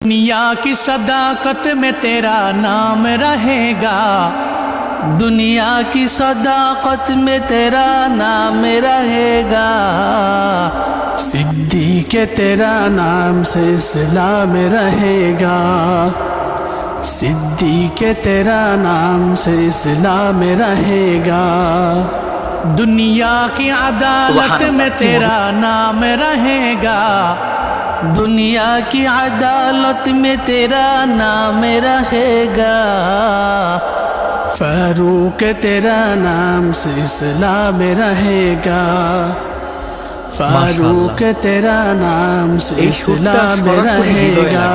दुनिया की सदाकत में तेरा नाम रहेगा, दुनिया की सदाकत में तेरा नाम रहेगा। सिद्दीक़ तेरा नाम से इस्लाम रहेगा, सिद्दीक़ तेरा नाम से इस्लाम रहेगा। दुनिया की अदालत में तेरा नाम रहेगा, दुनिया की अदालत में तेरा नाम रहेगा। फारूक तेरा नाम से इस्लाम रहेगा, फारूक तेरा नाम से इस्लाम रहेगा।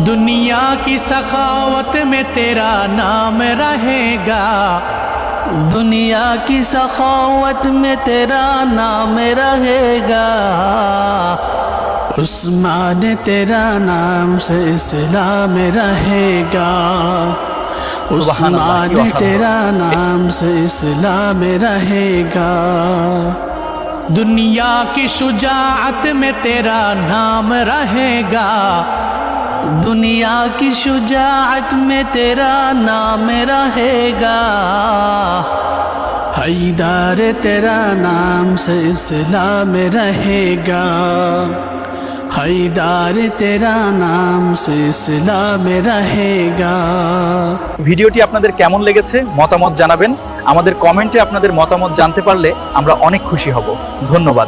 दुनिया की सखावत में तेरा नाम रहेगा, दुनिया की सखावत में तेरा नाम रहेगा। उस्मान तेरा नाम से इस्लाम रहेगा, उस्मान तेरा नाम से इस्लाम रहेगा। दुनिया की शुजाअत में तेरा नाम रहेगा, दुनिया की शुजाअत में तेरा नाम रहेगा। हैदर तेरा नाम से इस्लाम रहेगा, हैदर तेरा नाम से इस्लाम रहेगा। ভিডিওটি আপনাদের কেমন লেগেছে মতামত জানাবেন। আমাদের কমেন্টে আপনাদের মতামত জানতে পারলে আমরা অনেক খুশি হব। ধন্যবাদ।